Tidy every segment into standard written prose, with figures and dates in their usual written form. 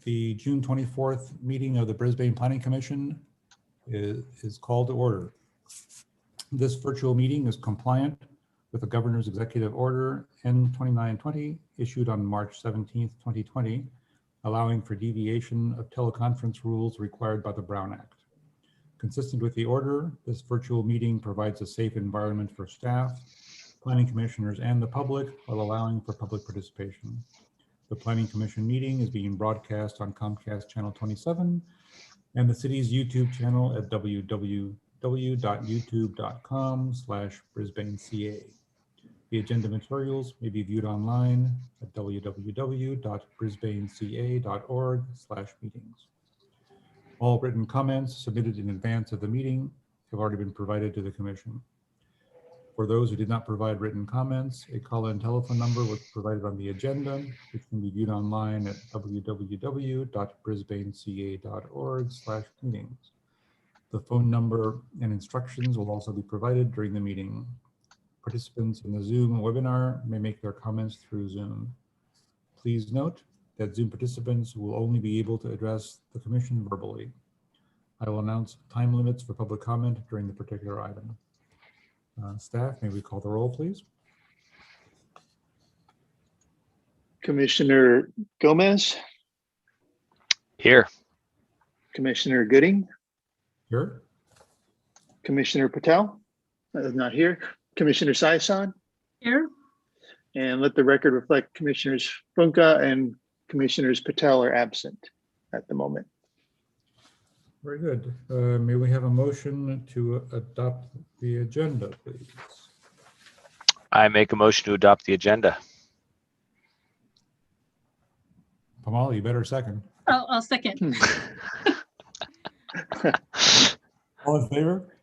The June 24th meeting of the Brisbane Planning Commission is called to order. This virtual meeting is compliant with the Governor's Executive Order N2920 issued on March 17th, 2020, allowing for deviation of teleconference rules required by the Brown Act. Consistent with the order, this virtual meeting provides a safe environment for staff, planning commissioners, and the public while allowing for public participation. The Planning Commission meeting is being broadcast on Comcast Channel 27 and the city's YouTube channel at www.youtube.com/BrisbaneCA. The agenda materials may be viewed online at www.brisbaneca.org/meetings. All written comments submitted in advance of the meeting have already been provided to the Commission. For those who did not provide written comments, a call-in telephone number was provided on the agenda, which can be viewed online at www.brisbaneca.org/meetings. The phone number and instructions will also be provided during the meeting. Participants in the Zoom webinar may make their comments through Zoom. Please note that Zoom participants will only be able to address the Commission verbally. I will announce time limits for public comment during the particular item. Staff, may we call the roll, please? Commissioner Gomez. Here. Commissioner Gooding. Here. Commissioner Patel. Not here. Commissioner Saison. Here. And let the record reflect Commissioners Funka and Commissioners Patel are absent at the moment. Very good. May we have a motion to adopt the agenda, please? I make a motion to adopt the agenda. Pamal, you better second. Oh, I'll second. All in favor?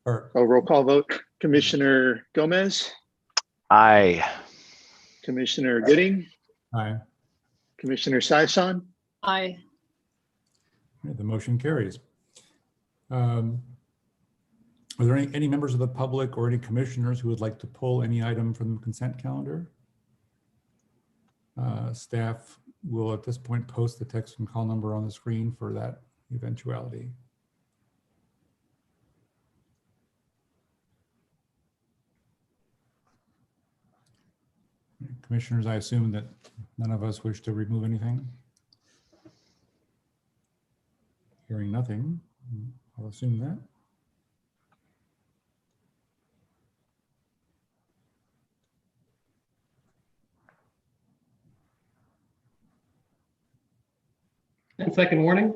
Or Roll call vote. Commissioner Gomez. Aye. Commissioner Gooding. aye. Commissioner Saison. Aye. The motion carries. Are there any members of the public or any commissioners who would like to pull any item from the consent calendar? Staff will at this point post the text and call number on the screen for that eventuality. Commissioners, I assume that none of us wish to remove anything. Hearing nothing, I'll assume that. And second warning.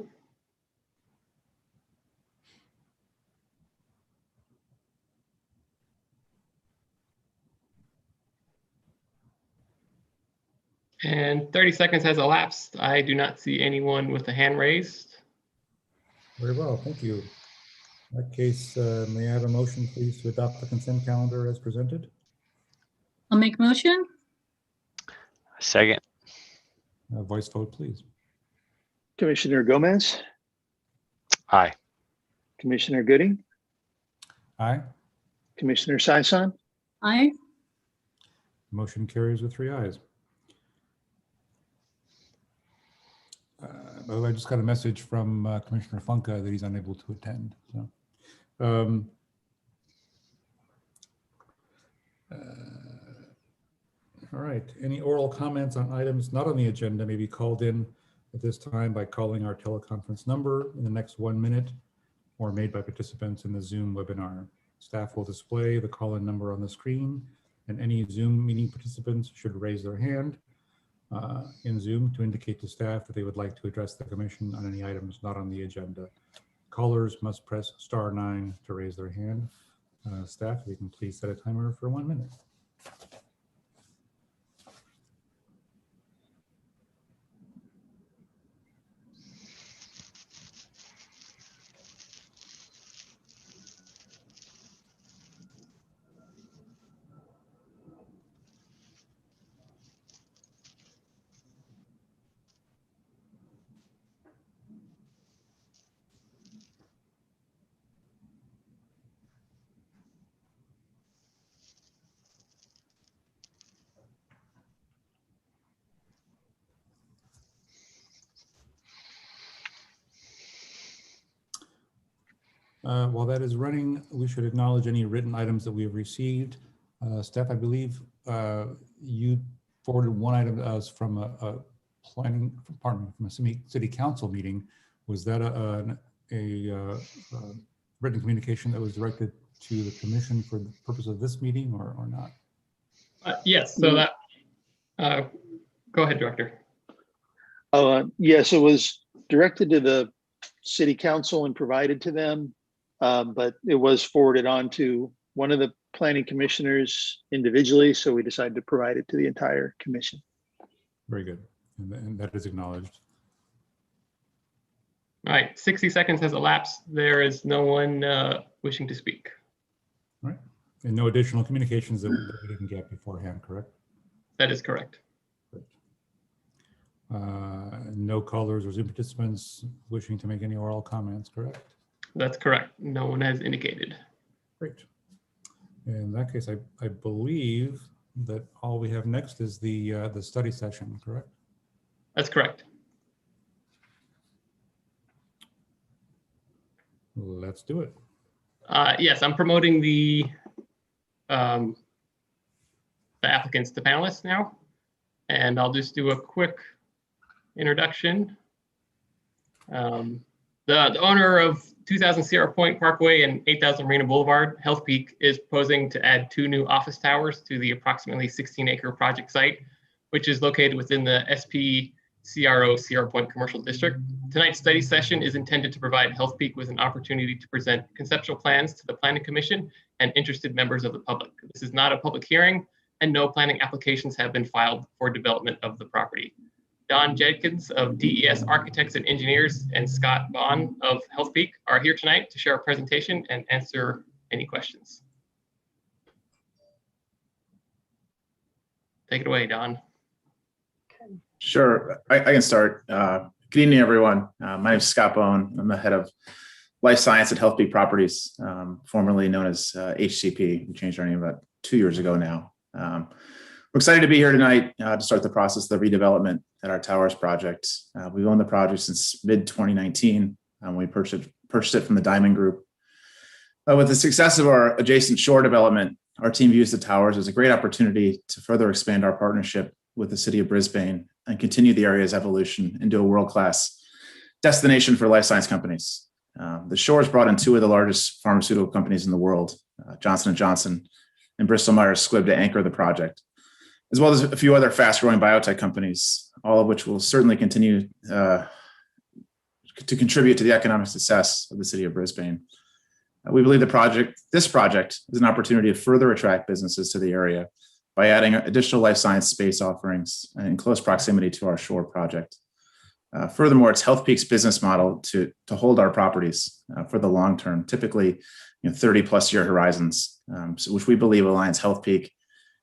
And 30 seconds has elapsed. I do not see anyone with a hand raised. Very well, thank you. In that case, may I have a motion, please, to adopt the consent calendar as presented? I'll make motion. Second. Voice vote, please. Commissioner Gomez. Aye. Commissioner Gooding. Aye. Commissioner Saison. Aye. Motion carries with 3 ayes. By the way, I just got a message from Commissioner Funka that he's unable to attend. So, all right. Any oral comments on items not on the agenda may be called in at this time by calling our teleconference number in the next 1 minute or made by participants in the Zoom webinar. Staff will display the call-in number on the screen, and any Zoom meeting participants should raise their hand in Zoom to indicate to staff that they would like to address the Commission on any items not on the agenda. Callers must press *9 to raise their hand. Staff, if you can please set a timer for 1 minute. While that is running, we should acknowledge any written items that we have received. Steph, I believe you forwarded one item to us from a city council meeting. Was that a written communication that was directed to the commission for the purpose of this meeting or not? Yes, so that, go ahead, Director. Yes, it was directed to the city council and provided to them, but it was forwarded on to one of the planning commissioners individually, so we decided to provide it to the entire commission. Very good, and that is acknowledged. All right, 60 seconds has elapsed. There is no one wishing to speak. All right, and no additional communications that we didn't get beforehand, correct? That is correct. No callers or Zoom participants wishing to make any oral comments, correct? That's correct. No one has indicated. Great. In that case, I believe that all we have next is the study session, correct? That's correct. Let's do it. Yes, I'm promoting the applicants to panelists now, and I'll just do a quick introduction. The owner of 2000 Sierra Point Parkway and 8000 Marina Boulevard, Healthpeak, is proposing to add 2 new office towers to the approximately 16-acre project site, which is located within the SPCRO Sierra Point Commercial District. Tonight's study session is intended to provide Healthpeak with an opportunity to present conceptual plans to the Planning Commission and interested members of the public. This is not a public hearing, and no planning applications have been filed for development of the property. Don Jenkins of DES Architects and Engineers and Scott Vaughn of Healthpeak are here tonight to share a presentation and answer any questions. Take it away, Don. Sure, I can start. Good evening, everyone. My name is Scott Vaughn. I'm the head of life science at Healthpeak Properties, formerly known as HCP. We changed our name about 2 years ago now. We're excited to be here tonight to start the process of the redevelopment at our towers project. We've owned the project since mid-2019. We purchased it from the Diamond Group. With the success of our adjacent shore development, our team views the towers as a great opportunity to further expand our partnership with the city of Brisbane and continue the area's evolution into a world-class destination for life science companies. The shores brought in 2 of the largest pharmaceutical companies in the world, Johnson & Johnson and Bristol Myers Squibb, to anchor the project, as well as a few other fast-growing biotech companies, all of which will certainly continue to contribute to the economic success of the city of Brisbane. We believe this project is an opportunity to further attract businesses to the area by adding additional life science space offerings in close proximity to our shore project. Furthermore, it's Healthpeak's business model to hold our properties for the long term, typically 30+ year horizons, which we believe aligns Healthpeak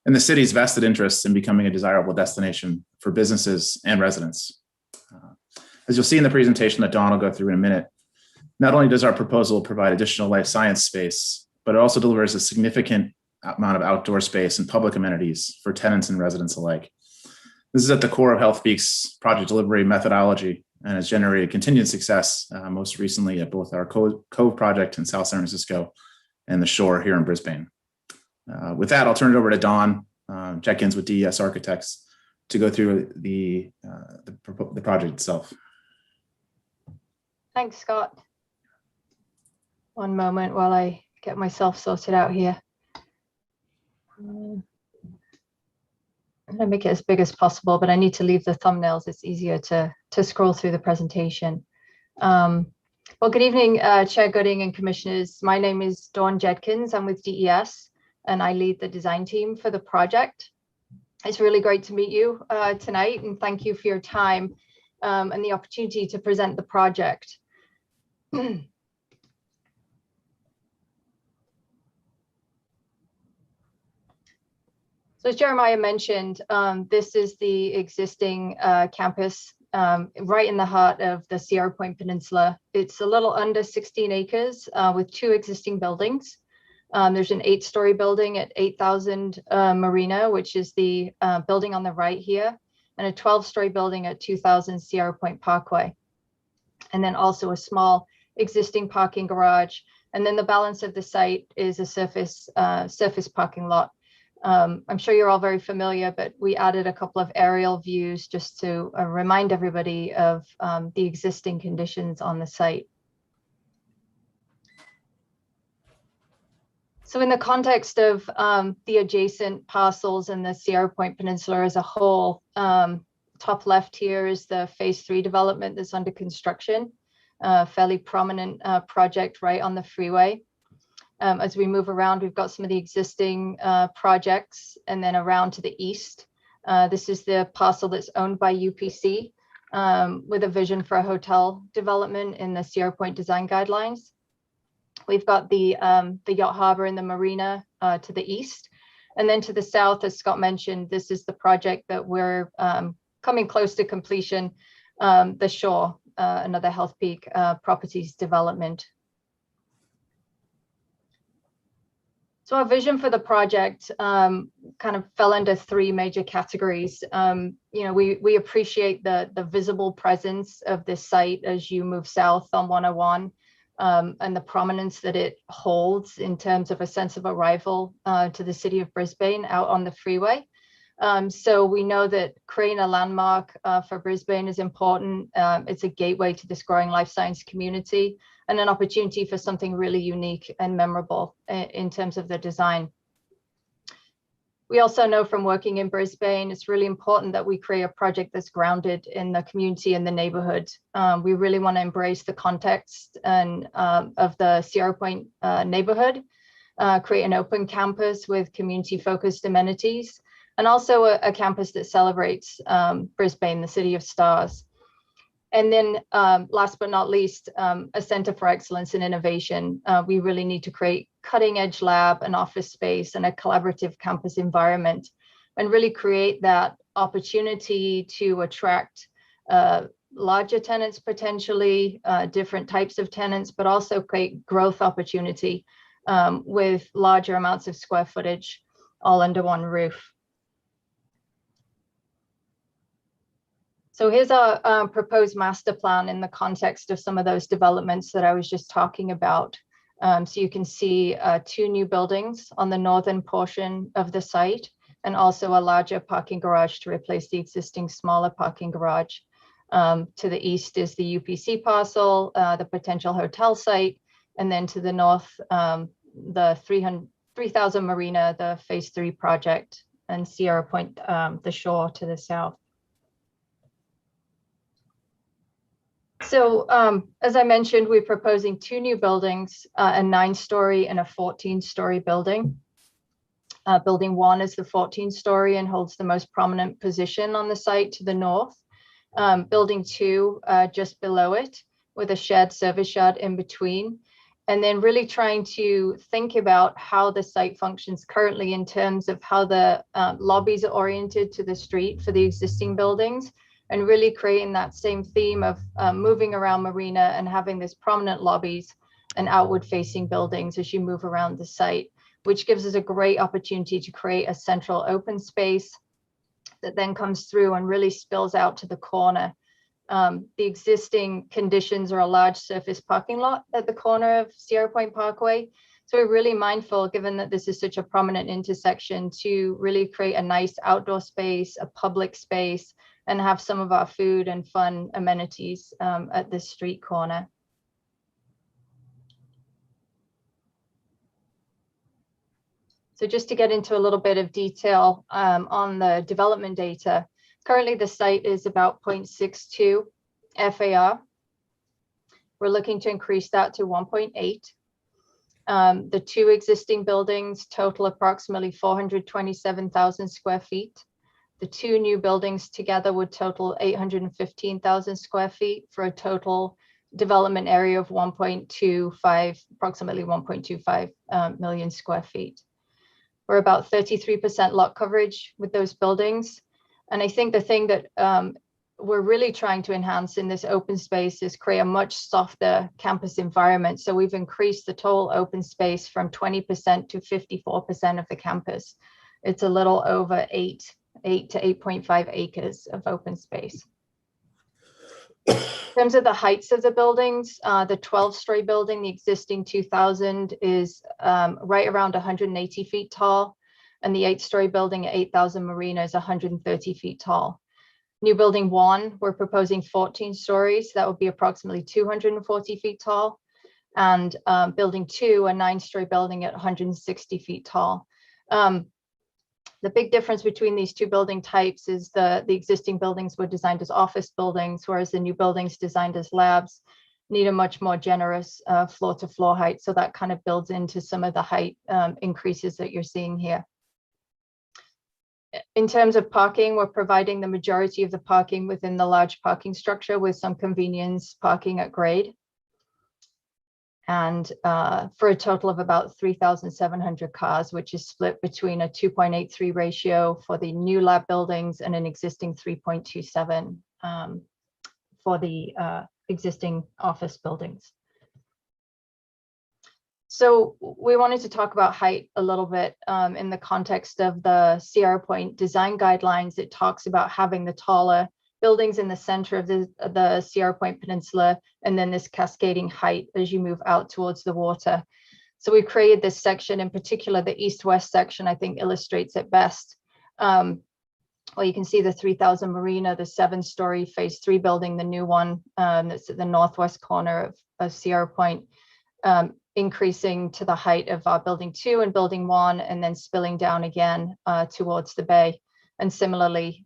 and the city's vested interests in becoming a desirable destination for businesses and residents. As you'll see in the presentation that Dawn will go through in a minute, not only does our proposal provide additional life science space, but it also delivers a significant amount of outdoor space and public amenities for tenants and residents alike. This is at the core of Healthpeak's project delivery methodology and has generated continued success, most recently at both our Cove project in South San Francisco and the shore here in Brisbane. With that, I'll turn it over to Don Jenkins with DES Architects to go through the project itself. Thanks, Scott. One moment while I get myself sorted out here. I'm going to make it as big as possible, but I need to leave the thumbnails. It's easier to scroll through the presentation. Well, good evening, Chair Gooding and Commissioners. My name is Dawn Jenkins. I'm with DES, and I lead the design team for the project. It's really great to meet you tonight, and thank you for your time and the opportunity to present the project. So as Jeremiah mentioned, this is the existing campus right in the heart of the Sierra Point Peninsula. It's a little under 16 acres with 2 existing buildings. There's an 8-story building at 8000 Marina, which is the building on the right here, and a 12-story building at 2000 Sierra Point Parkway. And then also a small existing parking garage And then the balance of the site is a surface parking lot. I'm sure you're all very familiar, but we added a couple of aerial views just to remind everybody of the existing conditions on the site. So in the context of the adjacent parcels and the Sierra Point Peninsula as a whole, top left here is the phase 3 development that's under construction, fairly prominent project right on the freeway. As we move around, we've got some of the existing projects, and then around to the east. This is the parcel that's owned by UPC with a vision for a hotel development in the Sierra Point design guidelines. We've got the yacht harbor and the marina to the east. And then to the south, as Scott mentioned, this is the project that we're coming close to completion, the Shore, another Health Peak Properties development. So our vision for the project kind of fell into 3 major categories. We appreciate the visible presence of this site as you move south on 101. And the prominence that it holds in terms of a sense of arrival to the city of Brisbane out on the freeway. So we know that creating a landmark for Brisbane is important. It's a gateway to this growing life science community and an opportunity for something really unique and memorable in terms of the design. We also know from working in Brisbane, it's really important that we create a project that's grounded in the community and the neighborhood. We really want to embrace the context and of the Sierra Point neighborhood, create an open campus with community-focused amenities, and also a campus that celebrates Brisbane, the city of stars. And then last but not least, a center for excellence in innovation. We really need to create cutting edge lab and office space and a collaborative campus environment, and really create that opportunity to attract larger tenants, potentially different types of tenants, but also create growth opportunity with larger amounts of square footage all under one roof. So here's our proposed master plan in the context of some of those developments that I was just talking about. So you can see 2 new buildings on the northern portion of the site, and also a larger parking garage to replace the existing smaller parking garage. To the east is the UPC parcel, the potential hotel site, and then to the north, the 3,000 Marina, the phase 3 project, and Sierra Point, the Shore to the south. So as I mentioned, we're proposing 2 new buildings, a 9-story and a 14-story building. Building 1 is the 14-story and holds the most prominent position on the site to the north. Building 2 just below it, with a shared service yard in between. And then really trying to think about how the site functions currently in terms of how the lobbies are oriented to the street for the existing buildings, and really creating that same theme of moving around Marina and having this prominent lobbies and outward facing buildings as you move around the site, which gives us a great opportunity to create a central open space that then comes through and really spills out to the corner. The existing conditions are a large surface parking lot at the corner of Sierra Point Parkway. So we're really mindful, given that this is such a prominent intersection, to really create a nice outdoor space, a public space, and have some of our food and fun amenities at this street corner. So just to get into a little bit of detail on the development data, currently the site is about 0.62 FAR. We're looking to increase that to 1.8. The 2 existing buildings total approximately 427,000 square feet. The 2 new buildings together would total 815,000 square feet for a total development area of approximately 1.25 million square feet. We're about 33% lot coverage with those buildings. And I think the thing that we're really trying to enhance in this open space is create a much softer campus environment. So we've increased the total open space from 20% to 54% of the campus. It's a little over 8 to 8.5 acres of open space. In terms of the heights of the buildings, the 12-story building, the existing 2,000 is right around 180 feet tall. And the 8-story building at 8,000 Marina is 130 feet tall. New building 1, we're proposing 14 stories. That would be approximately 240 feet tall. And building 2, a 9-story building at 160 feet tall. The big difference between these two building types is the existing buildings were designed as office buildings, whereas the new buildings designed as labs need a much more generous floor-to-floor height. So that kind of builds into some of the height increases that you're seeing here. In terms of parking, we're providing the majority of the parking within the large parking structure with some convenience parking at grade. And for a total of about 3,700 cars, which is split between a 2.83 ratio for the new lab buildings and an existing 3.27 for the existing office buildings. So we wanted to talk about height a little bit in the context of the Sierra Point design guidelines. It talks about having the taller buildings in the center of the Sierra Point Peninsula, and then this cascading height as you move out towards the water. So we created this section, in particular, the east-west section, I think illustrates it best. Well, you can see the 3,000 Marina, the 7-story phase 3 building, the new one that's at the northwest corner of Sierra Point, increasing to the height of our building 2 and building 1, and then spilling down again towards the bay. And similarly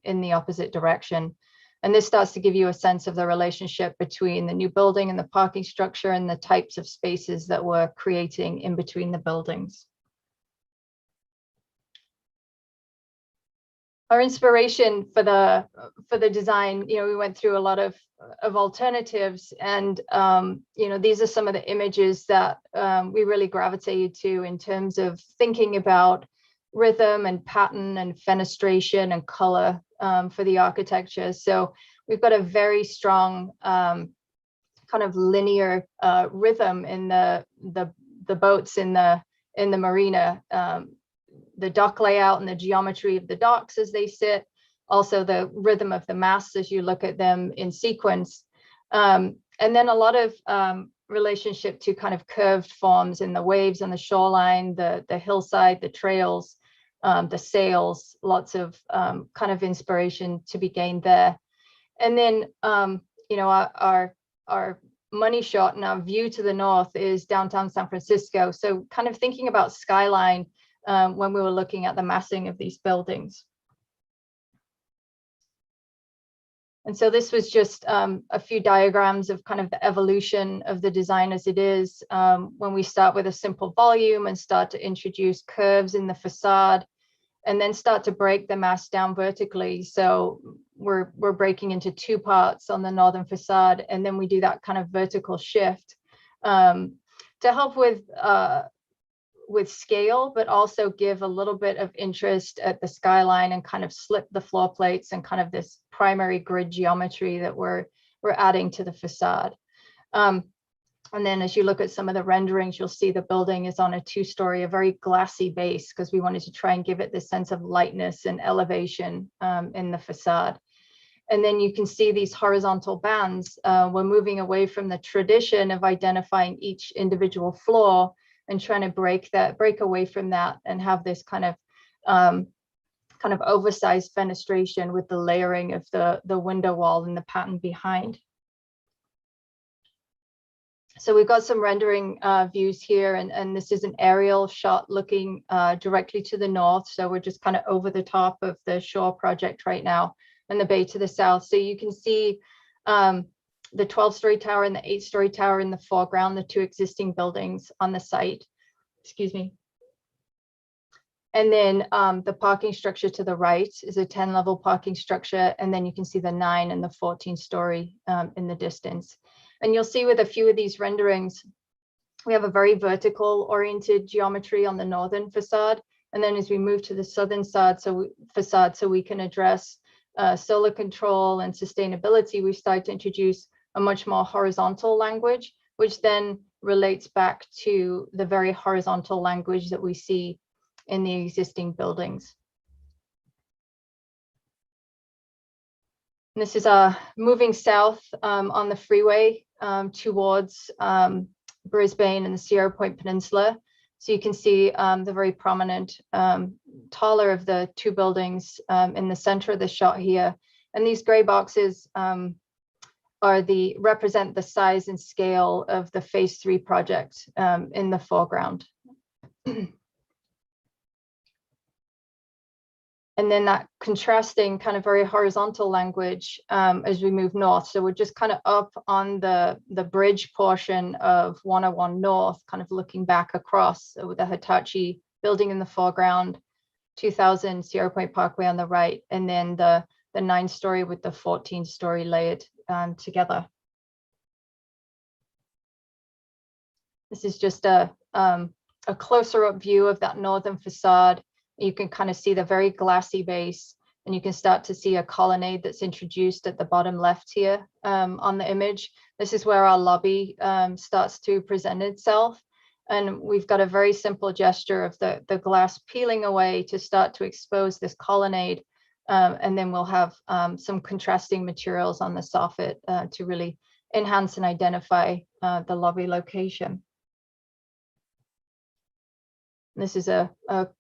in the opposite direction. And this starts to give you a sense of the relationship between the new building and the parking structure and the types of spaces that we're creating in between the buildings. Our inspiration for the design, we went through a lot of alternatives, and these are some of the images that we really gravitated to in terms of thinking about rhythm and pattern and fenestration and color for the architecture. So we've got a very strong kind of linear rhythm in the boats in the marina, the dock layout and the geometry of the docks as they sit, also the rhythm of the masts as you look at them in sequence, and then a lot of relationship to kind of curved forms in the waves on the shoreline, the hillside, the trails, the sails, lots of kind of inspiration to be gained there. And then, our money shot and our view to the north is downtown San Francisco. So kind of thinking about skyline when we were looking at the massing of these buildings. And so this was just a few diagrams of kind of the evolution of the design as it is. When we start with a simple volume and start to introduce curves in the facade, and then start to break the mass down vertically. So we're breaking into 2 parts on the northern facade, and then we do that kind of vertical shift to help with scale, but also give a little bit of interest at the skyline and kind of slip the floor plates and kind of this primary grid geometry that we're adding to the facade. And then as you look at some of the renderings, you'll see the building is on a 2-story, a very glassy base, because we wanted to try and give it this sense of lightness and elevation in the facade. And then you can see these horizontal bands. We're moving away from the tradition of identifying each individual floor and trying to break away from that and have this kind of oversized fenestration with the layering of the window wall and the pattern behind. So we've got some rendering views here, and this is an aerial shot looking directly to the north. So we're just kind of over the top of the shore project right now and the bay to the south. So you can see the 12-story tower and the 8-story tower in the foreground, the 2 existing buildings on the site, excuse me. And then the parking structure to the right is a 10-level parking structure. And then you can see the 9 and the 14-story in the distance. And you'll see with a few of these renderings, we have a very vertical oriented geometry on the northern facade. And then as we move to the southern facade, so we can address solar control and sustainability, we start to introduce a much more horizontal language, which then relates back to the very horizontal language that we see in the existing buildings. And this is moving south on the freeway towards Brisbane and the Sierra Point Peninsula. So you can see the very prominent, taller of the two buildings in the center of the shot here. And these gray boxes represent the size and scale of the phase 3 project in the foreground. And then that contrasting kind of very horizontal language as we move north. So we're just kind of up on the bridge portion of 101 North, kind of looking back across with the Hitachi building in the foreground, 2000 Sierra Point Parkway on the right, and then the 9-story with the 14-story layered together. This is just a closer up view of that northern facade. You can kind of see the very glassy base, and you can start to see a colonnade that's introduced at the bottom left here on the image. This is where our lobby starts to present itself. And we've got a very simple gesture of the glass peeling away to start to expose this colonnade. And then we'll have some contrasting materials on the soffit to really enhance and identify the lobby location. This is a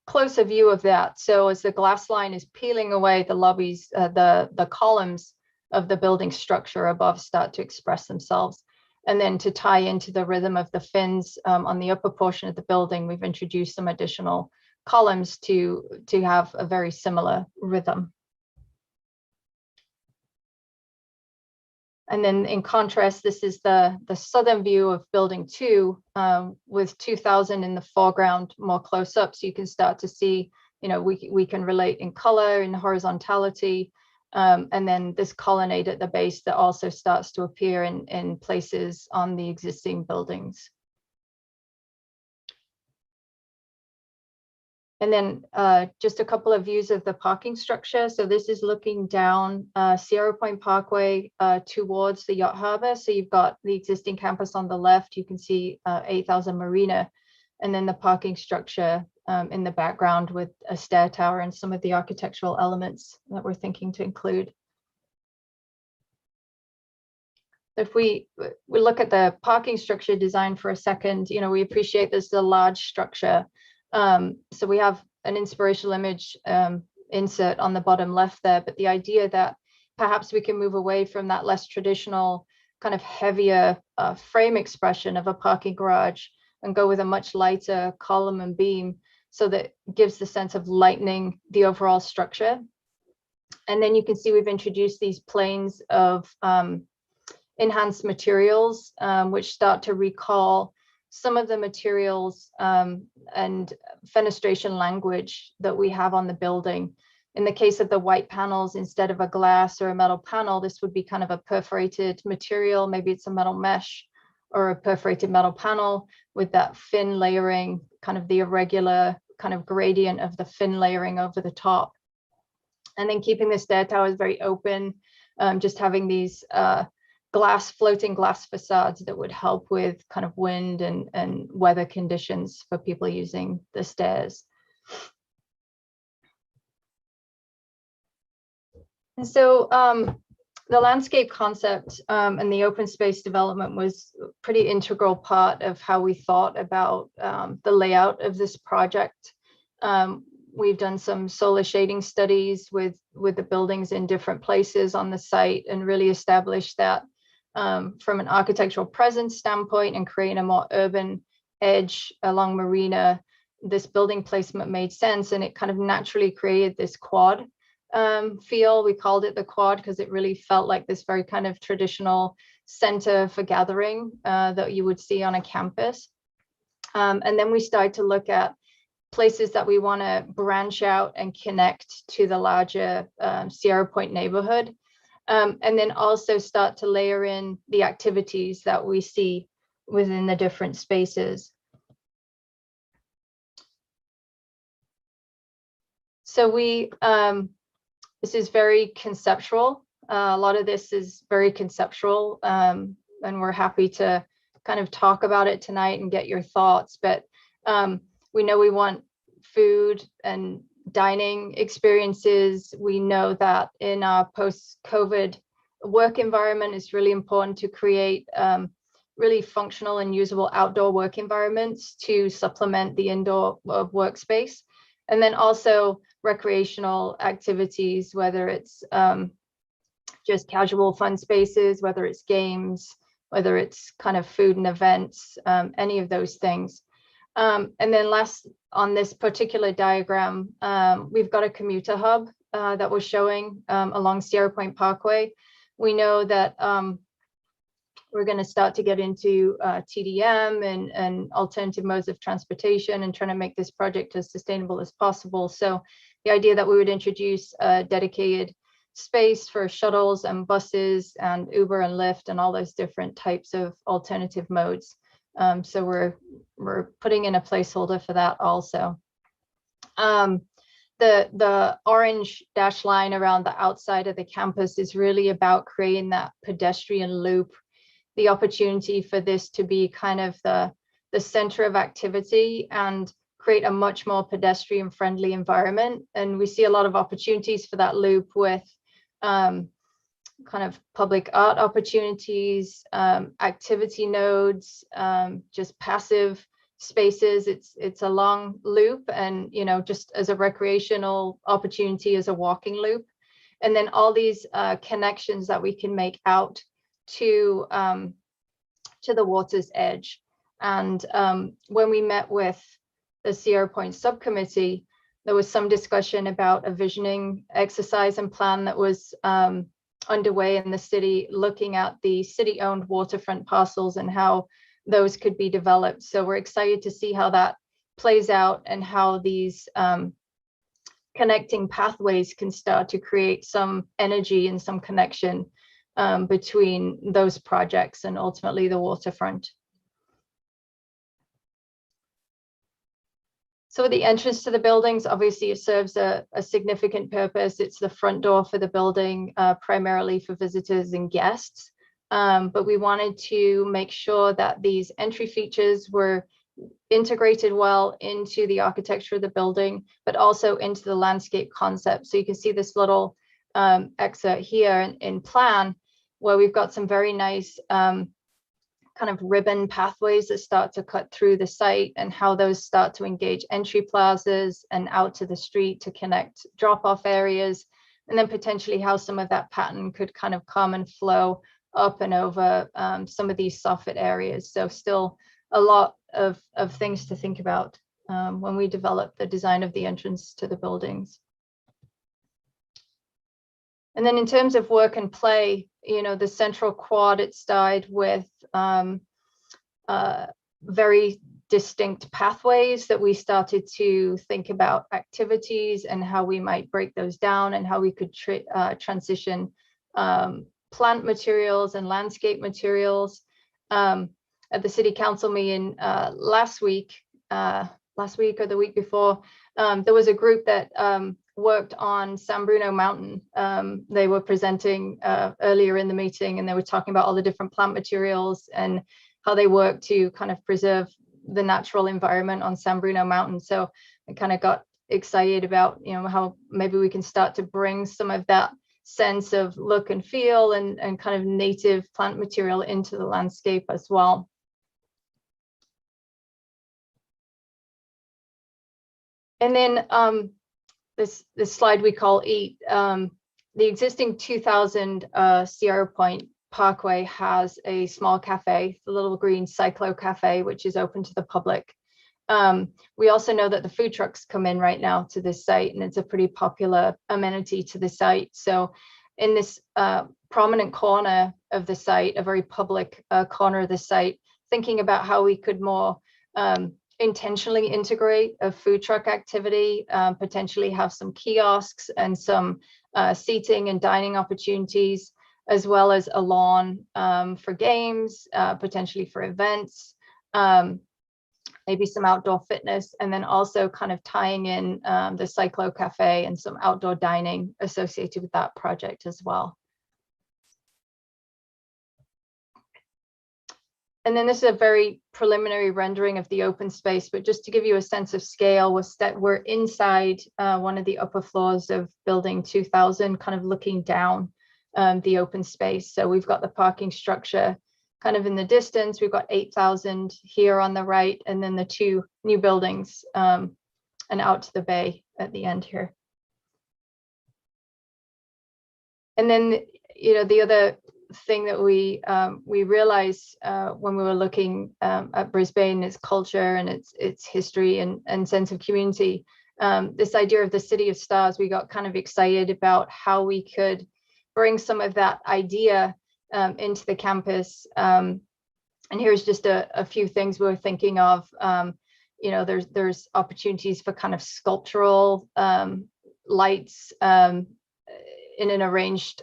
closer view of that. So as the glass line is peeling away, the lobbies, the columns of the building structure above start to express themselves. And then to tie into the rhythm of the fins on the upper portion of the building, we've introduced some additional columns to have a very similar rhythm. And then in contrast, this is the southern view of building 2 with 2000 in the foreground more close up. So you can start to see, we can relate in color, in horizontality, and then this colonnade at the base that also starts to appear in places on the existing buildings. And then just a couple of views of the parking structure. So this is looking down Sierra Point Parkway towards the yacht harbor. So you've got the existing campus on the left. You can see 8000 Marina, and then the parking structure in the background with a stair tower and some of the architectural elements that we're thinking to include. If we look at the parking structure design for a second, we appreciate this is a large structure. So we have an inspirational image insert on the bottom left there, but the idea that perhaps we can move away from that less traditional kind of heavier frame expression of a parking garage and go with a much lighter column and beam, so that gives the sense of lightening the overall structure. And then you can see we've introduced these planes of enhanced materials, which start to recall some of the materials and fenestration language that we have on the building. In the case of the white panels, instead of a glass or a metal panel, this would be kind of a perforated material. Maybe it's a metal mesh or a perforated metal panel with that fin layering, kind of the irregular kind of gradient of the fin layering over the top. And then keeping the stair towers very open, just having these floating glass facades that would help with kind of wind and weather conditions for people using the stairs. And so the landscape concept and the open space development was a pretty integral part of how we thought about the layout of this project. We've done some solar shading studies with the buildings in different places on the site and really established that from an architectural presence standpoint and creating a more urban edge along Marina, this building placement made sense, and it kind of naturally created this quad feel. We called it the quad because it really felt like this very kind of traditional center for gathering that you would see on a campus. And then we started to look at places that we want to branch out and connect to the larger Sierra Point neighborhood. And then also start to layer in the activities that we see within the different spaces. So this is very conceptual. A lot of this is very conceptual, and we're happy to kind of talk about it tonight and get your thoughts. But we know we want food and dining experiences. We know that in our post-COVID work environment. It's really important to create really functional and usable outdoor work environments to supplement the indoor workspace. And then also recreational activities, whether it's just casual fun spaces, whether it's games, whether it's kind of food and events, any of those things. And then last on this particular diagram, we've got a commuter hub that we're showing along Sierra Point Parkway. We know that we're going to start to get into TDM and alternative modes of transportation and trying to make this project as sustainable as possible. So the idea that we would introduce a dedicated space for shuttles and buses and Uber and Lyft and all those different types of alternative modes. So we're putting in a placeholder for that also. The orange dashed line around the outside of the campus is really about creating that pedestrian loop, the opportunity for this to be kind of the center of activity and create a much more pedestrian friendly environment. And we see a lot of opportunities for that loop with kind of public art opportunities, activity nodes, just passive spaces. It's a long loop, and just as a recreational opportunity, as a walking loop, and then all these connections that we can make out to the water's edge. And when we met with the Sierra Point subcommittee, there was some discussion about a visioning exercise and plan that was underway in the city, looking at the city-owned waterfront parcels and how those could be developed. So we're excited to see how that plays out and how these connecting pathways can start to create some energy and some connection between those projects and ultimately the waterfront. So the entrance to the buildings, obviously it serves a significant purpose. It's the front door for the building, primarily for visitors and guests. But we wanted to make sure that these entry features were integrated well into the architecture of the building, but also into the landscape concept. So you can see this little excerpt here in plan, where we've got some very nice kind of ribbon pathways that start to cut through the site, and how those start to engage entry plazas and out to the street to connect drop-off areas, and then potentially how some of that pattern could kind of come and flow up and over some of these soffit areas. So still a lot of things to think about when we develop the design of the entrance to the buildings. And then in terms of work and play, the central quad, it started with very distinct pathways that we started to think about activities and how we might break those down and how we could transition plant materials and landscape materials. At the city council meeting last week or the week before, there was a group that worked on San Bruno Mountain. They were presenting earlier in the meeting, and they were talking about all the different plant materials and how they work to kind of preserve the natural environment on San Bruno Mountain. So I kind of got excited about, how maybe we can start to bring some of that sense of look and feel and kind of native plant material into the landscape as well. And then this slide we call EAT. The existing 2000 Sierra Point Parkway has a small cafe, the little green Cyclo Cafe, which is open to the public. We also know that the food trucks come in right now to this site, and it's a pretty popular amenity to the site. So in this prominent corner of the site, a very public corner of the site, thinking about how we could more intentionally integrate a food truck activity, potentially have some kiosks and some seating and dining opportunities, as well as a lawn for games, potentially for events, maybe some outdoor fitness, and then also kind of tying in the Cyclo Cafe and some outdoor dining associated with that project as well. And then this is a very preliminary rendering of the open space, but just to give you a sense of scale, we're inside one of the upper floors of building 2000, kind of looking down the open space. So we've got the parking structure kind of in the distance. We've got 8,000 here on the right, and then the two new buildings and out to the bay at the end here. And then, you know, the other thing that we realized when we were looking at Brisbane, its culture and its history and sense of community, this idea of the City of Stars, we got kind of excited about how we could bring some of that idea into the campus. And here's just a few things we're thinking of. You know, there's opportunities for kind of sculptural lights in an arranged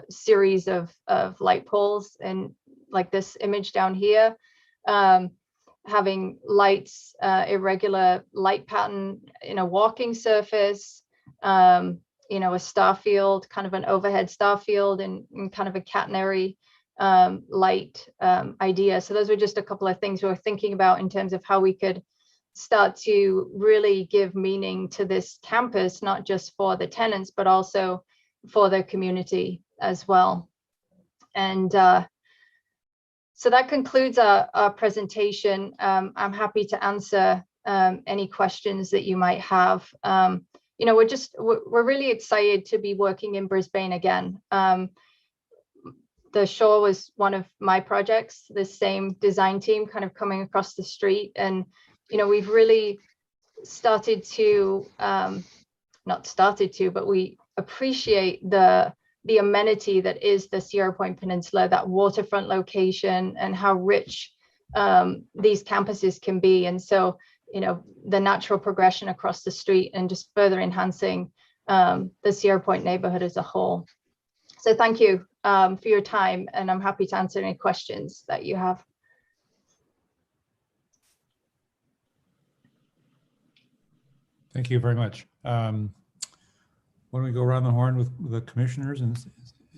series of light poles, and like this image down here, having lights, irregular light pattern in a walking surface, you know, a star field, kind of an overhead star field, and kind of a catenary light idea. So those were just a couple of things we were thinking about in terms of how we could start to really give meaning to this campus, not just for the tenants, but also for the community as well. And so that concludes our presentation. I'm happy to answer any questions that you might have. You know, we're really excited to be working in Brisbane again. The Shore was one of my projects, the same design team kind of coming across the street. And, you know, we've really started to, not started to, but we appreciate the amenity that is the Sierra Point Peninsula, that waterfront location, and how rich these campuses can be. And so, you know, the natural progression across the street and just further enhancing the Sierra Point neighborhood as a whole. So thank you for your time, and I'm happy to answer any questions that you have. Thank you very much. Why don't we go around the horn with the commissioners and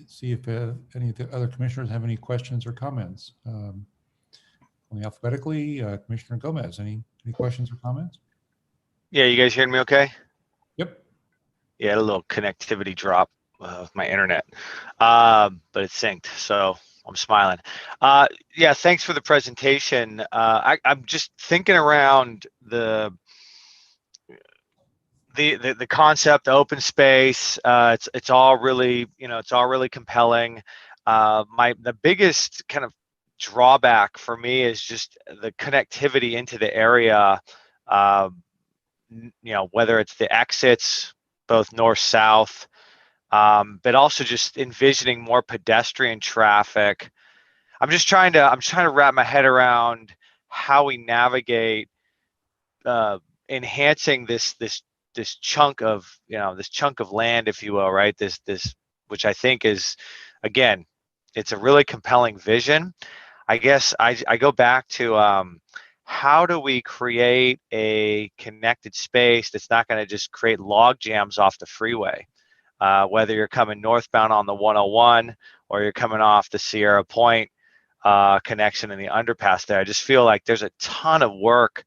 see if any of the other commissioners have any questions or comments. Only alphabetically, Commissioner Gomez, any questions or comments? Yeah, you guys hearing me okay? Yep. Yeah, a little connectivity drop with my internet, but it's synced, so I'm smiling. Yeah, thanks for the presentation. I'm just thinking around the concept, the open space. It's all really, you know, it's all really compelling. The biggest kind of drawback for me is just the connectivity into the area. You know, whether it's the exits, both north south, but also just envisioning more pedestrian traffic. I'm trying to wrap my head around how we navigate enhancing this chunk of, you know, this chunk of land, if you will, right? This which I think is, again, it's a really compelling vision. I guess I go back to how do we create a connected space that's not going to just create log jams off the freeway, whether you're coming northbound on the 101 or you're coming off the Sierra Point connection in the underpass there. I just feel like there's a ton of work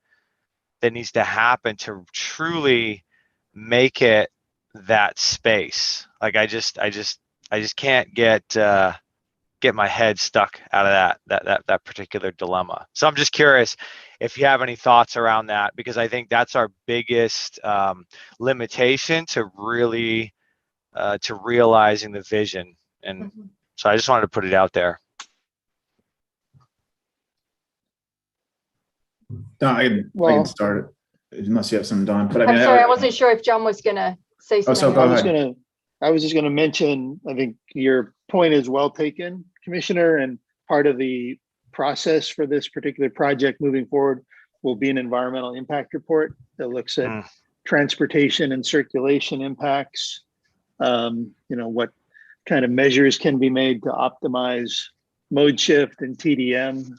that needs to happen to truly make it that space. Like I just can't get my head stuck out of that particular dilemma. So I'm just curious if you have any thoughts around that, because I think that's our biggest limitation to really to realizing the vision. And so I just wanted to put it out there. No, I can start it unless you have some, Don. But I I'm mean, sorry, I wasn't sure if John was gonna say something. so go ahead. I was just going to mention, I think your point is well taken, Commissioner, and part of the process for this particular project moving forward will be an environmental impact report that looks at transportation and circulation impacts. You know, what kind of measures can be made to optimize mode shift and TDM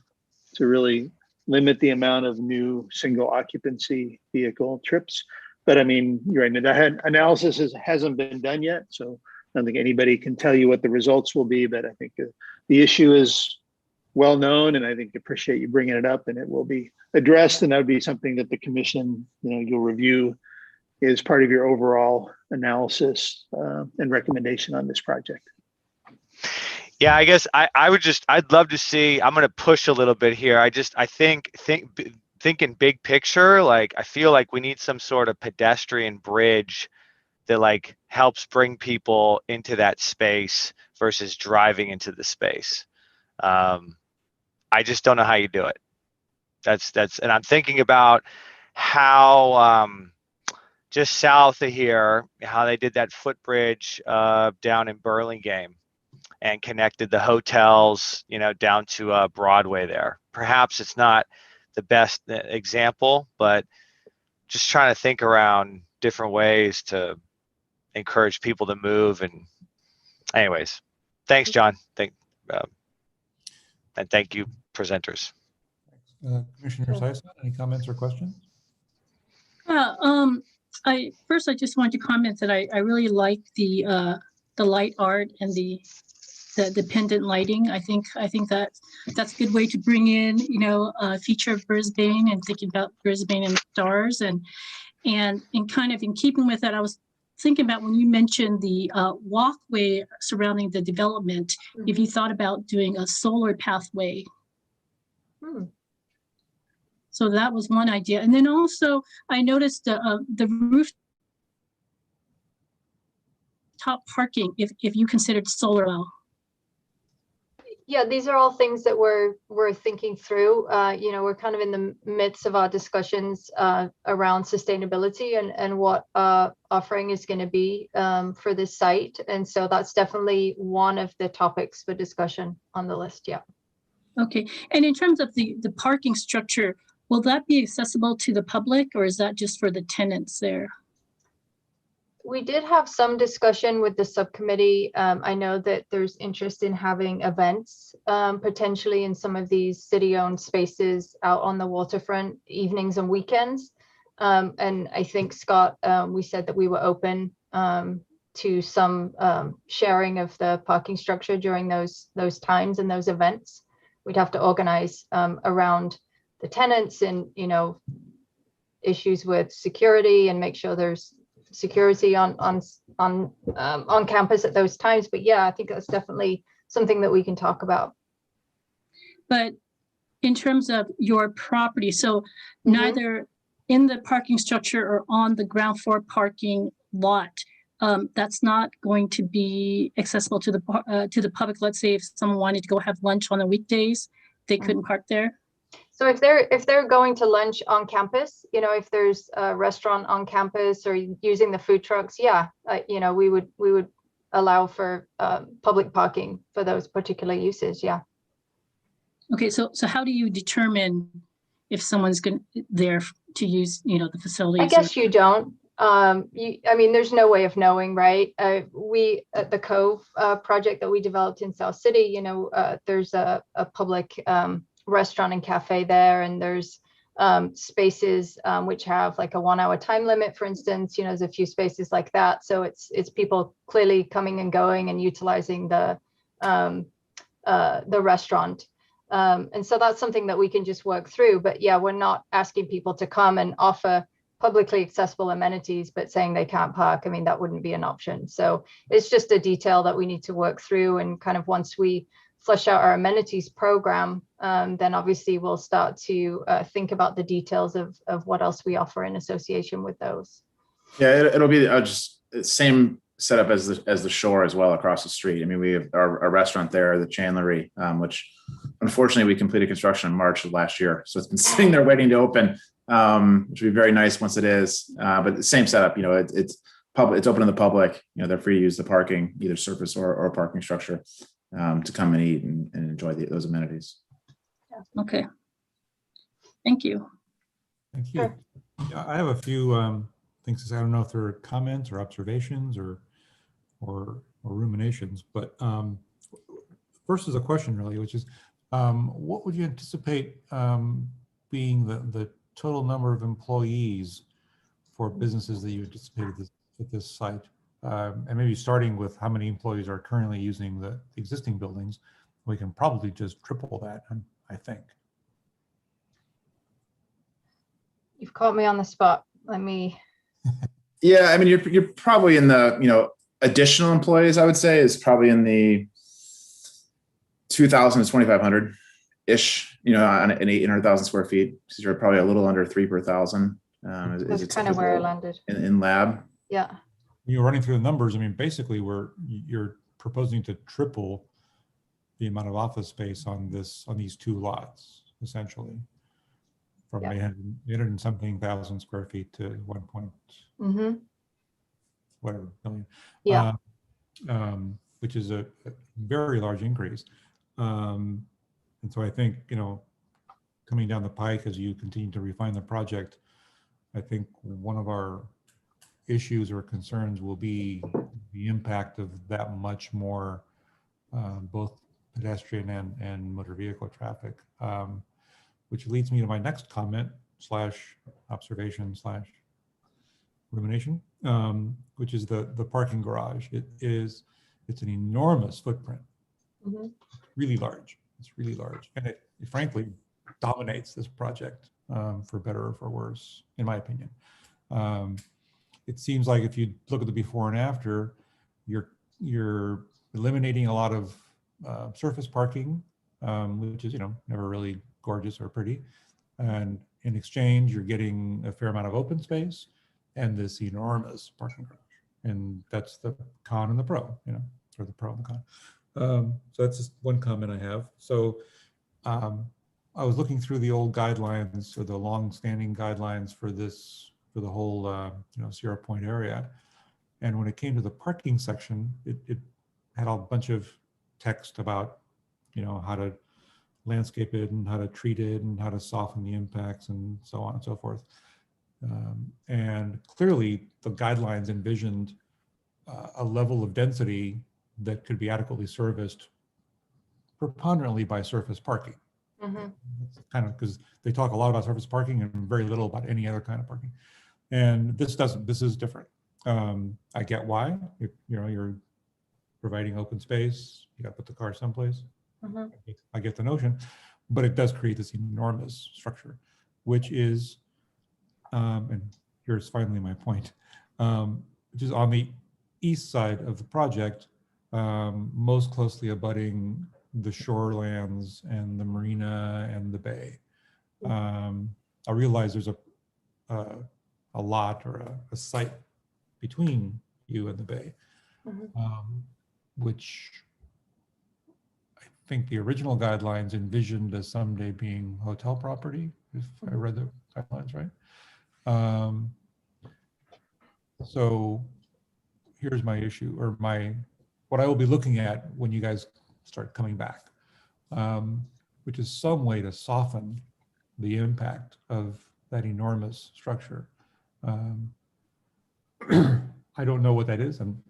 to really limit the amount of new single occupancy vehicle trips. But I mean, you're right, that analysis hasn't been done yet. So I don't think anybody can tell you what the results will be, but I think the issue is well known, and I think appreciate you bringing it up, and it will be addressed. And that would be something that the commission, you know, you'll review as part of your overall analysis and recommendation on this project. Yeah, I guess I'd love to see, I'm going to push a little bit here. I think thinking big picture, like I feel like we need some sort of pedestrian bridge that like helps bring people into that space versus driving into the space. I just don't know how you do it. And I'm thinking about how, just south of here, how they did that footbridge down in Burlingame and connected the hotels, down to Broadway there. Perhaps it's not the best example, but just trying to think around different ways to encourage people to move. And anyways, thanks, John. And thank you, presenters. Commissioner Syson, any comments or questions? Yeah, I just wanted to comment that I really like the light art and the pendant lighting. I think that's a good way to bring in, a feature of Brisbane and thinking about Brisbane and the stars, and kind of in keeping with that, I was thinking about when you mentioned the walkway surrounding the development, if you thought about doing a solar pathway. So that was one idea. And then also I noticed the rooftop parking, if you considered solar. Yeah, these are all things that we're thinking through. We're kind of in the midst of our discussions around sustainability and what offering is going to be for this site. And so that's definitely one of the topics for discussion on the list. Yeah. Okay. And in terms of the parking structure, will that be accessible to the public, or is that just for the tenants there? We did have some discussion with the subcommittee. I know that there's interest in having events potentially in some of these city-owned spaces out on the waterfront evenings and weekends. And I think, Scott, we said that we were open to some sharing of the parking structure during those times and those events. We'd have to organize around the tenants and, issues with security and make sure there's security on campus at those times. But yeah, I think that's definitely something that we can talk about. But in terms of your property, so neither in the parking structure or on the ground floor parking lot, that's not going to be accessible to the public. Let's say if someone wanted to go have lunch on the weekdays, they couldn't park there. So if they're going to lunch on campus, if there's a restaurant on campus or using the food trucks, we would allow for public parking for those particular uses. Yeah. Okay. So how do you determine if someone's there to use, the facilities? I guess you don't. There's no way of knowing, right? We at the Cove project that we developed in South City, there's a public restaurant and cafe there, and there's spaces which have like a 1 hour time limit, for instance. There's a few spaces like that, so it's people clearly coming and going and utilizing the restaurant, and so that's something that we can just work through. But yeah, we're not asking people to come and offer publicly accessible amenities but saying they can't park. That wouldn't be an option. So it's just a detail that we need to work through, and kind of once we flesh out our amenities program, then obviously we'll start to think about the details of what else we offer in association with those. Yeah, it'll be just the same setup as the shore as well across the street. We have our restaurant there, the Chandlery, which unfortunately we completed construction in March of last year. So it's been sitting there waiting to open, which would be very nice once it is. But the same setup, it's public, it's open to the public. They're free to use the parking, either surface or parking structure, to come and eat and enjoy those amenities. Okay. Thank you. Thank you. Sure. Yeah, I have a few things to say. I don't know if there are comments or observations or ruminations, but first is a question really, which is what would you anticipate being the total number of employees for businesses that you anticipated at this site? And maybe starting with how many employees are currently using the existing buildings, we can probably just triple that, I think. You've caught me on the spot. Let me. Yeah, you're probably in the additional employees. I would say is probably in the 2,000 to 2,500 ish, on an 800,000 square feet. So you're probably a little under 3 per thousand. Is That's it kind of where I typical landed. in lab? Yeah. You're running through the numbers. I mean, basically, you're proposing to triple the amount of office space on these two lots, essentially, from Yeah. 800 and something thousand square feet to 1 point Mm-hmm. whatever million. Yeah. Which is a very large increase. And so I think, coming down the pike as you continue to refine the project, I think one of our issues or concerns will be the impact of that much more both pedestrian and motor vehicle traffic, which leads me to my next comment / observation / rumination, which is the parking garage. It's an enormous footprint, Mm-hmm. really large. It's really large, and it frankly dominates this project, for better or for worse, in my opinion. It seems like if you look at the before and after, you're eliminating a lot of surface parking, which is never really gorgeous or pretty, and in exchange you're getting a fair amount of open space and this enormous parking garage. And that's the con and the pro, or the pro and the con. So that's just one comment I have. So I was looking through the old guidelines, or the long-standing guidelines for the whole Sierra Point area. And when it came to the parking section, it had a bunch of text about, how to landscape it and how to treat it and how to soften the impacts and so on and so forth. And clearly the guidelines envisioned a level of density that could be adequately serviced preponderantly by surface parking. Mm-hmm. Kind of, because they talk a lot about surface parking and very little about any other kind of parking. And this is different. I get why. You're providing open space, you got to put the car someplace. Mm-hmm. I get the notion, but it does create this enormous structure, which is, and here's finally my point, which is on the east side of the project, most closely abutting the shorelands and the marina and the bay. I realize there's a lot or a site between you and the bay, Mm-hmm. which I think the original guidelines envisioned as someday being hotel property, if I read the guidelines right. So here's my issue, or what I will be looking at when you guys start coming back, which is some way to soften the impact of that enormous structure. I don't know what that is, and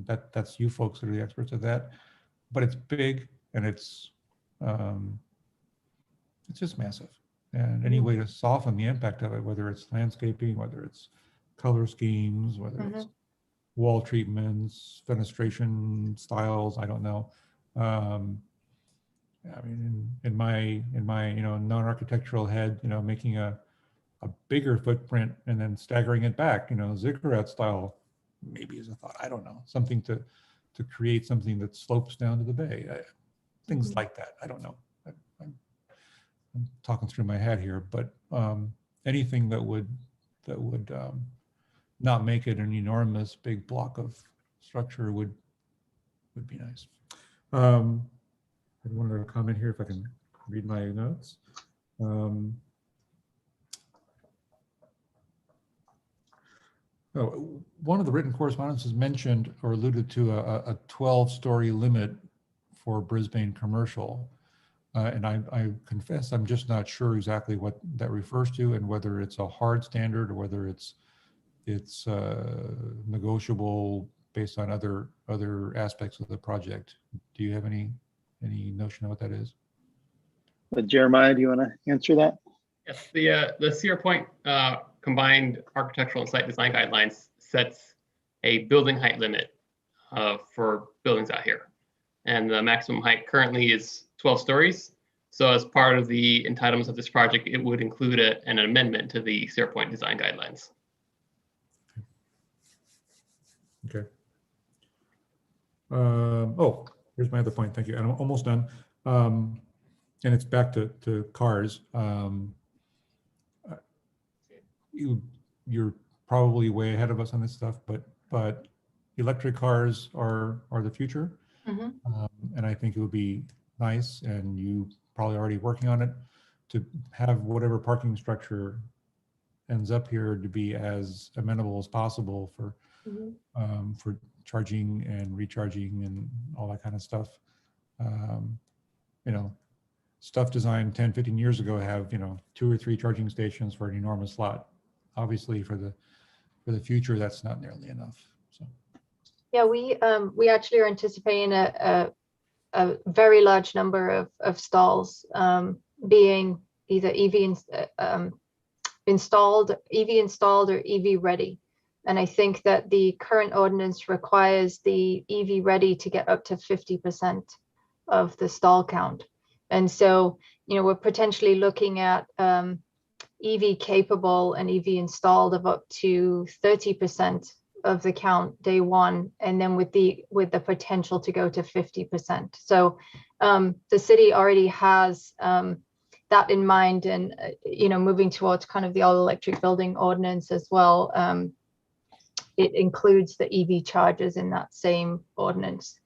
that's you folks that are the experts of that, but it's big and it's just massive. And any way to soften the impact of it, whether it's landscaping, whether it's color schemes, whether it's wall treatments, fenestration styles, I don't know. I mean, in my non-architectural head, making a bigger footprint and then staggering it back, ziggurat style, maybe is a thought. I don't know, something to create something that slopes down to the bay, things like that. I don't know. I'm talking through my head here, but anything that would not make it an enormous big block of structure would be nice. I wanted to comment here if I can read my notes. One of the written correspondences mentioned or alluded to a 12-story limit for Brisbane commercial. And I confess I'm just not sure exactly what that refers to, and whether it's a hard standard or whether it's negotiable based on other aspects of the project. Do you have any notion of what that is? Jeremiah, do you want to answer that? Yes, the Sierra Point combined architectural and site design guidelines sets a building height limit for buildings out here. And the maximum height currently is 12 stories. So as part of the entitlements of this project, it would include an amendment to the Sierra Point design guidelines. Okay. here's my other point. Thank you. And I'm almost done. And it's back to cars. You're probably way ahead of us on this stuff, but electric cars are the future. Mhm. And I think it would be nice, and you probably already working on it, to have whatever parking structure ends up here to be as amenable as possible for charging and recharging and all that kind of stuff. You know, stuff designed 10, 15 years ago have, 2 or 3 charging stations for an enormous lot. Obviously for the future, that's not nearly enough. So. Yeah, we actually are anticipating a very large number of stalls being either EV installed or EV ready. And I think that the current ordinance requires the EV ready to get up to 50% of the stall count. And so, we're potentially looking at EV capable and EV installed of up to 30% of the count day one, and then with the potential to go to 50%. So the city already has that in mind, and moving towards kind of the all electric building ordinance as well. It includes the EV chargers in that same ordinance.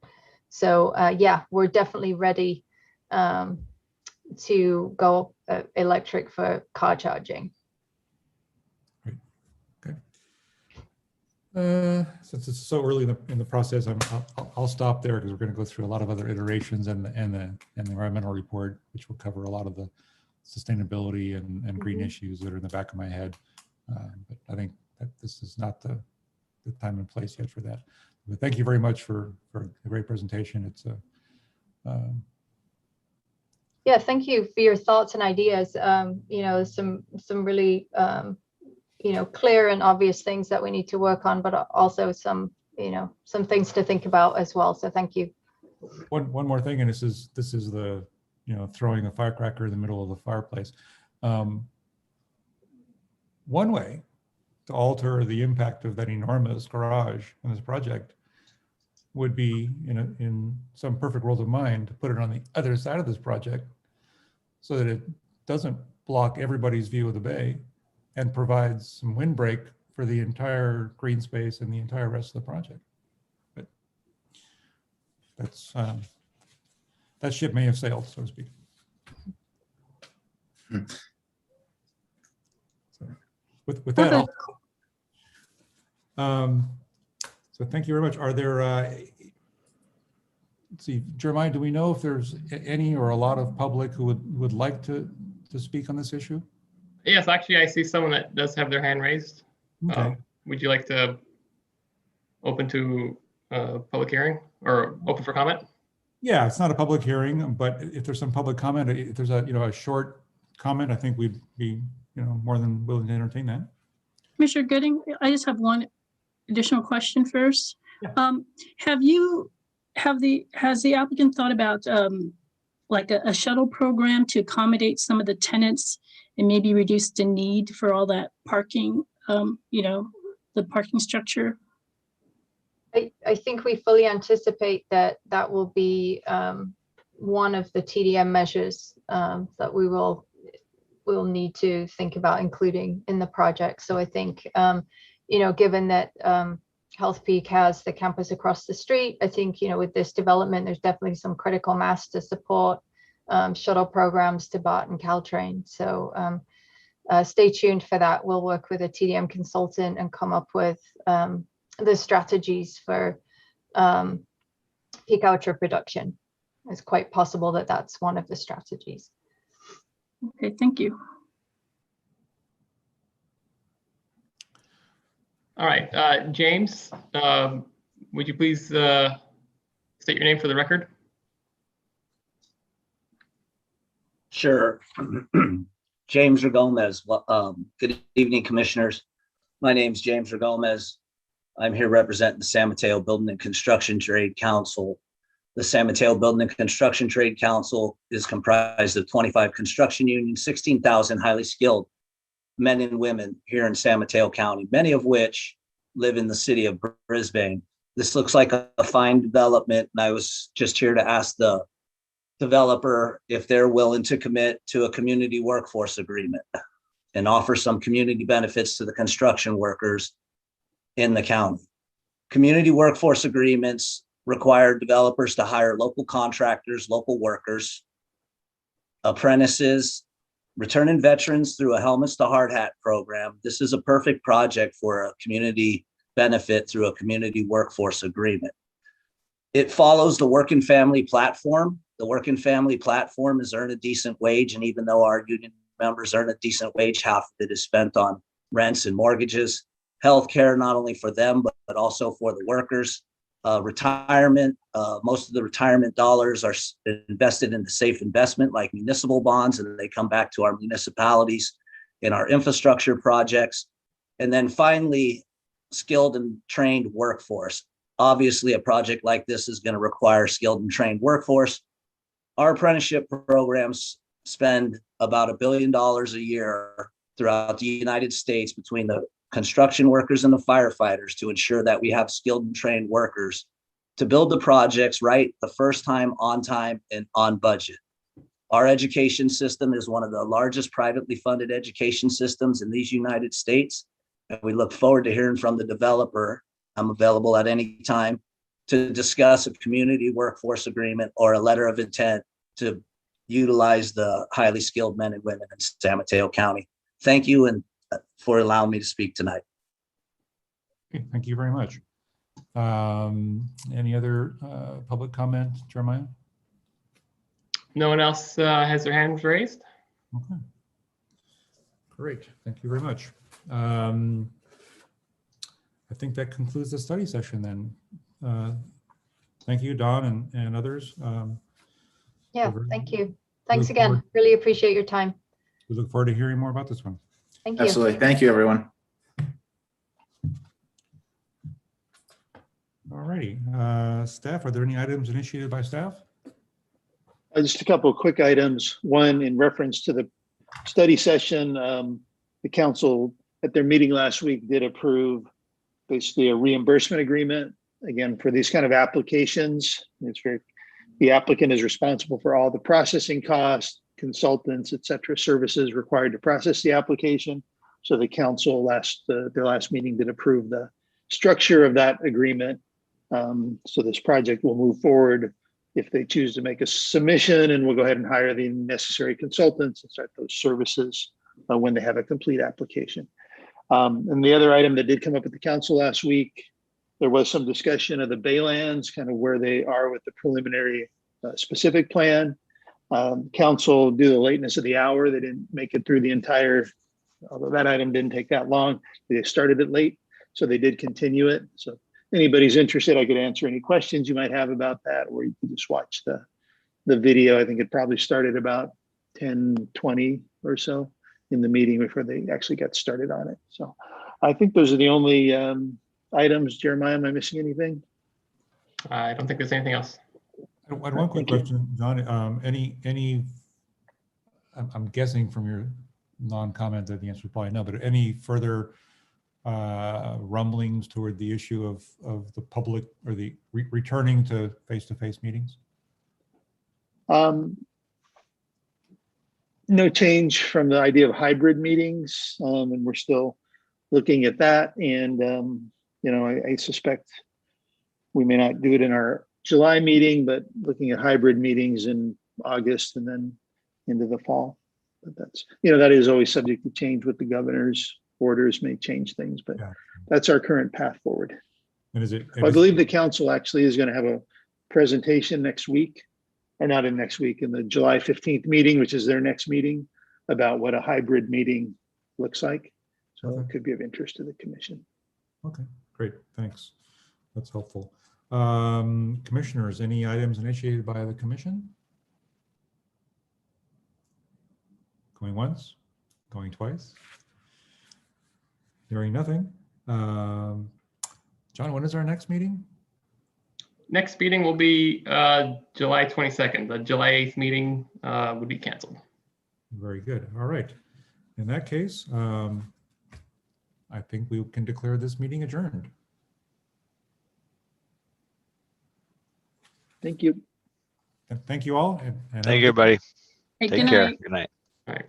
So yeah, we're definitely ready to go electric for car charging. Since it's so early in the process, I'll stop there, because we're going to go through a lot of other iterations and the environmental report, which will cover a lot of the sustainability and green issues that are in the back of my head. But I think that this is not the time and place yet for that. But thank you very much for a great presentation. It's yeah, thank you for your thoughts and ideas. Some really clear and obvious things that we need to work on, but also some things to think about as well. So thank you. One more thing, and this is the throwing a firecracker in the middle of the fireplace. One way to alter the impact of that enormous garage in this project would be, in some perfect world of mine, to put it on the other side of this project so that it doesn't block everybody's view of the bay and provides some windbreak for the entire green space and the entire rest of the project. But that's that ship may have sailed, so to speak. So with that, so thank you very much. Are there, let's see, Jeremiah, do we know if there's any or a lot of public who would like to speak on this issue? Yes, actually, I see someone that does have their hand raised. Okay. Would you like to open to public hearing or open for comment? Yeah, it's not a public hearing, but if there's some public comment, if there's a short comment, I think we'd be more than willing to entertain that. Commissioner Gooding, I just have one additional question first. Yeah. Has the applicant thought about like a shuttle program to accommodate some of the tenants and maybe reduce the need for all that parking, the parking structure? I think we fully anticipate that will be one of the TDM measures that we'll need to think about including in the project. So I think, given that Health Peak has the campus across the street, I think, with this development, there's definitely some critical mass to support shuttle programs to BART and Caltrain. So stay tuned for that. We'll work with a TDM consultant and come up with the strategies for peak hour trip reduction. It's quite possible that that's one of the strategies. Okay, thank you. All right, James, would you please state your name for the record? Sure. James Gomez. Good evening, commissioners. My name is James Gomez. I'm here representing the San Mateo Building and Construction Trade Council. The San Mateo Building and Construction Trade Council is comprised of 25 construction unions, 16,000 highly skilled men and women here in San Mateo County, many of which live in the city of Brisbane. This looks like a fine development, and I was just here to ask the developer if they're willing to commit to a community workforce agreement and offer some community benefits to the construction workers in the county. Community workforce agreements require developers to hire local contractors, local workers, apprentices, returning veterans through a helmets to hard hat program. This is a perfect project for a community benefit through a community workforce agreement. It follows the work and family platform. The work and family platform is earn a decent wage. And even though our union members earn a decent wage, half of it is spent on rents and mortgages, healthcare, not only for them, but also for the workers. Retirement, most of the retirement dollars are invested in the safe investment like municipal bonds, and they come back to our municipalities in our infrastructure projects. And then finally, skilled and trained workforce. Obviously, a project like this is going to require skilled and trained workforce. Our apprenticeship programs spend about $1 billion a year throughout the United States between the construction workers and the firefighters to ensure that we have skilled and trained workers to build the projects right the first time, and on budget. Our education system is one of the largest privately funded education systems in these United States. And we look forward to hearing from the developer. I'm available at any time to discuss a community workforce agreement or a letter of intent to utilize the highly skilled men and women in San Mateo County. Thank you and for allowing me to speak tonight. Okay, thank you very much. Any other public comment, Jeremiah? No one else has their hands raised. Okay. Great, thank you very much. I think that concludes the study session then. Thank you, Don and others. Yeah, thank you. Thanks again. Really appreciate your time. We look forward to hearing more about this one. Thank you. Absolutely. Thank you, everyone. All righty. Staff, are there any items initiated by staff? Just a couple of quick items. One, in reference to the study session, the council at their meeting last week did approve basically a reimbursement agreement. Again, for these kind of applications, the applicant is responsible for all the processing costs, consultants, et cetera, services required to process the application. So the council their last meeting did approve the structure of that agreement. So this project will move forward if they choose to make a submission, and we'll go ahead and hire the necessary consultants and start those services when they have a complete application. And the other item that did come up at the council last week, there was some discussion of the Baylands, kind of where they are with the preliminary specific plan. Council, due to the lateness of the hour, they didn't make it through the entire, although that item didn't take that long. They started it late, so they did continue it. So if anybody's interested, I could answer any questions you might have about that, or you could just watch the video. I think it probably started about 10:20 or so in the meeting before they actually got started on it. So I think those are the only items. Jeremiah, am I missing anything? I don't think there's anything else. I had one quick question, John. I'm guessing from your non-comment that the answer is probably no, but any further rumblings toward the issue of the public or the returning to face-to-face meetings? No change from the idea of hybrid meetings, and we're still looking at that. And I suspect we may not do it in our July meeting, but looking at hybrid meetings in August and then into the fall. But that's, that is always subject to change with the governor's orders may change things, but yeah, that's our current path forward. And is it? I believe the council actually is going to have a presentation next week, or not in next week, in the July 15th meeting, which is their next meeting, about what a hybrid meeting looks like. So okay, it could be of interest to the commission. Okay, great, thanks. That's helpful. Commissioners, any items initiated by the commission? Going once, going twice? Hearing nothing. John, when is our next meeting? Next meeting will be July 22nd. The July 8th meeting would be canceled. Very good. All right. In that case, I think we can declare this meeting adjourned. Thank you. Thank you all. And have a Thank you, good- everybody. Hey, Take good care. night. Good night. All right.